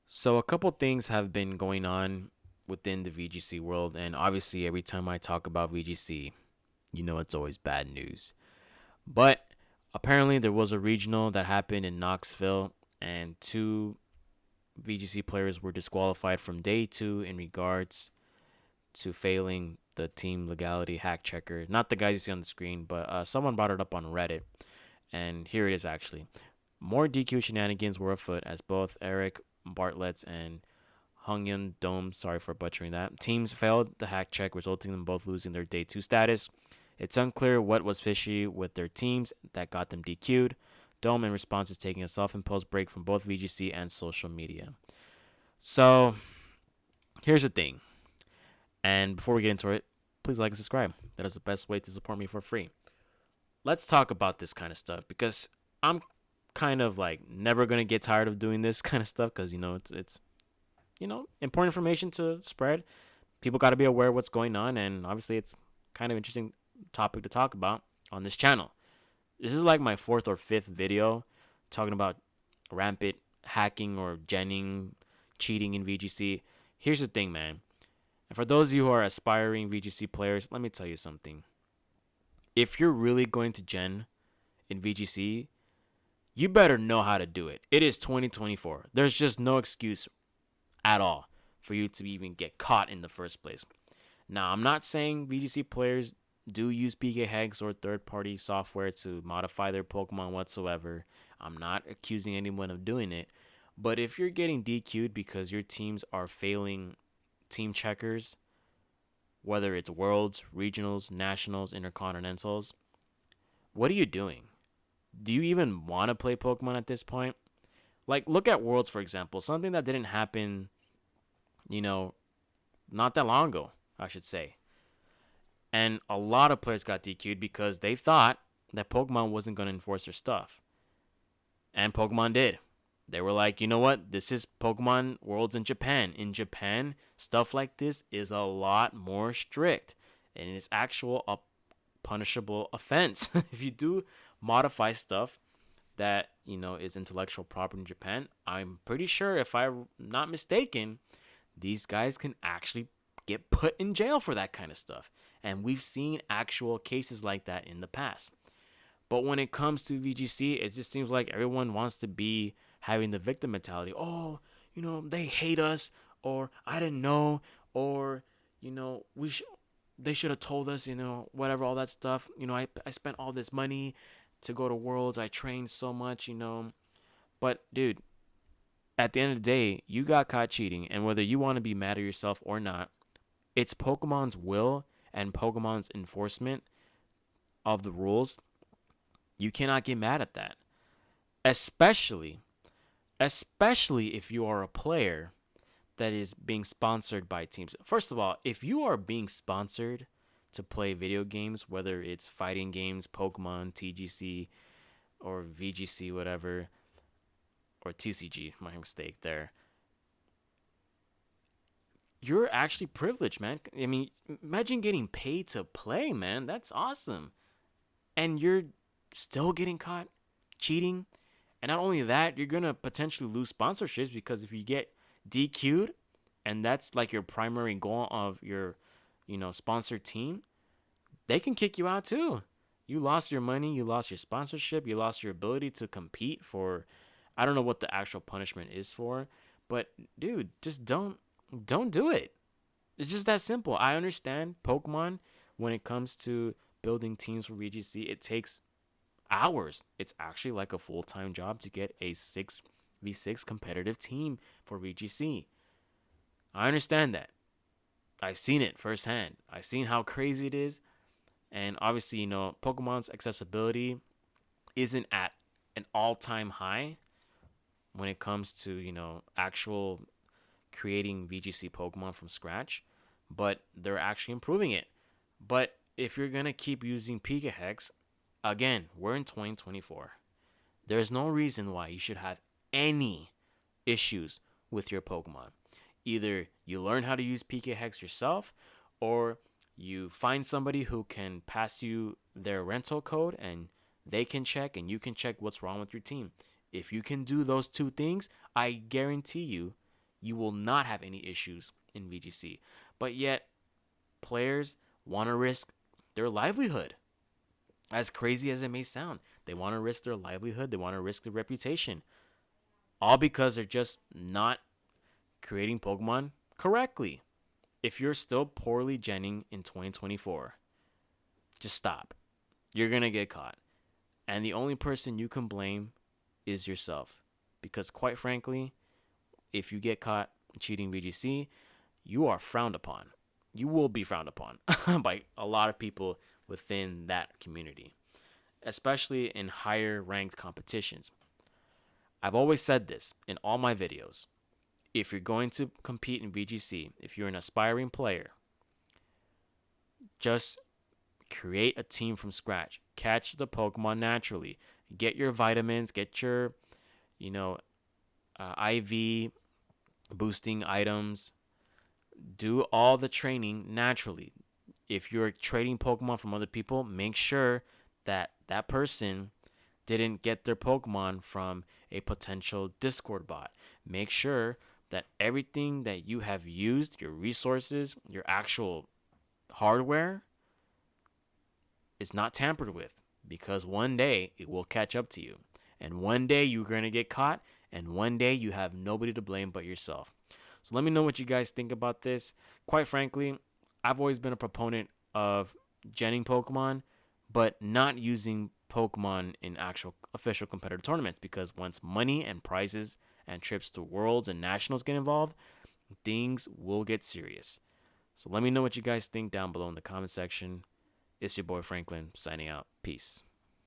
So a couple things have been going on within the VGC world, and obviously every time I talk about VGC, it's always bad news. But apparently there was a regional that happened in Knoxville, and two VGC players were disqualified from day two in regards to failing the team legality hack checker. Not the guys you see on the screen, but someone brought it up on Reddit, and here it is actually. More DQ shenanigans were afoot as both Eric Bartlett's and Hungyun Dome, sorry for butchering that, teams failed the hack check, resulting in them both losing their day two status. It's unclear what was fishy with their teams that got them DQ'd. Dome, in response, is taking a self imposed break from both VGC and social media. So, here's the thing. And before we get into it, please like and subscribe. That is the best way to support me for free. Let's talk about this kind of stuff because I'm kind of like never going to get tired of doing this kind of stuff because, it's important information to spread. People got to be aware of what's going on, and obviously, it's kind of interesting topic to talk about on this channel. This is like my fourth or fifth video talking about rampant hacking or genning, cheating in VGC. Here's the thing, man. And for those of you who are aspiring VGC players, let me tell you something. If you're really going to gen in VGC, you better know how to do it. It is 2024. There's just no excuse at all for you to even get caught in the first place. Now, I'm not saying VGC players do use PK Hex or third party software to modify their Pokemon whatsoever. I'm not accusing anyone of doing it. But if you're getting DQ'd because your teams are failing team checkers, whether it's worlds, regionals, nationals, intercontinentals, what are you doing? Do you even want to play Pokemon at this point? Like, look at Worlds, for example. Something that didn't happen, you know, not that long ago, I should say. And a lot of players got DQ'd because they thought that Pokemon wasn't going to enforce their stuff. And Pokemon did. They were like, you know what? This is Pokemon Worlds in Japan. In Japan, stuff like this is a lot more strict. And it's actual a punishable offense. If you do modify stuff that, is intellectual property in Japan, I'm pretty sure, if I'm not mistaken, these guys can actually get put in jail for that kind of stuff. And we've seen actual cases like that in the past. But when it comes to VGC, it just seems like everyone wants to be having the victim mentality. Oh, they hate us, or I didn't know, or we they should have told us, whatever, all that stuff. I spent all this money to go to Worlds. I trained so much. But dude, at the end of the day, you got caught cheating, and whether you want to be mad at yourself or not, it's Pokemon's will and Pokemon's enforcement of the rules. You cannot get mad at that. Especially especially if you are a player that is being sponsored by teams. First of all, if you are being sponsored to play video games, whether it's fighting games, Pokemon, TGC, or VGC, whatever, or TCG, my mistake there, you're actually privileged, man. I mean, imagine getting paid to play, man. That's awesome. And you're still getting caught cheating. And not only that, you're going to potentially lose sponsorships because if you get DQ'd and that's like your primary goal of your, sponsored team, they can kick you out too. You lost your money, you lost your sponsorship, you lost your ability to compete for, I don't know what the actual punishment is for, but dude, just don't do it. It's just that simple. I understand Pokemon when it comes to building teams for VGC, it takes hours. It's actually like a full-time job to get a 6v6 competitive team for VGC. I understand that. I've seen it firsthand. I've seen how crazy it is. And obviously, Pokemon's accessibility isn't at an all-time high when it comes to, actual creating VGC Pokemon from scratch, but they're actually improving it. But if you're going to keep using Pika Hex, again, we're in 2024. There's no reason why you should have any issues with your Pokemon. Either you learn how to use PK Hex yourself, or you find somebody who can pass you their rental code and they can check and you can check what's wrong with your team. If you can do those two things, I guarantee you You will not have any issues in VGC. But yet, players want to risk their livelihood. As crazy as it may sound, they want to risk their livelihood, they want to risk their reputation, all because they're just not creating Pokemon correctly. If you're still poorly genning in 2024, just stop. You're going to get caught. And the only person you can blame is yourself. Because, quite frankly, if you get caught cheating VGC, you are frowned upon. You will be frowned upon by a lot of people within that community, especially in higher ranked competitions. I've always said this in all my videos. If you're going to compete in VGC, if you're an aspiring player, just create a team from scratch. Catch the Pokemon naturally. Get your vitamins, get your, you know, IV boosting items. Do all the training naturally. If you're trading Pokemon from other people, make sure that that person didn't get their Pokemon from a potential Discord bot. Make sure that everything that you have used, your resources, your actual hardware, is not tampered with, because one day it will catch up to you. And one day you're going to get caught, and one day you have nobody to blame but yourself. So let me know what you guys think about this. Quite frankly, I've always been a proponent of genning Pokemon, but not using Pokemon in actual official competitive tournaments, because once money and prizes and trips to worlds and nationals get involved, things will get serious. So let me know what you guys think down below in the comment section. It's your boy Franklin signing out. Peace.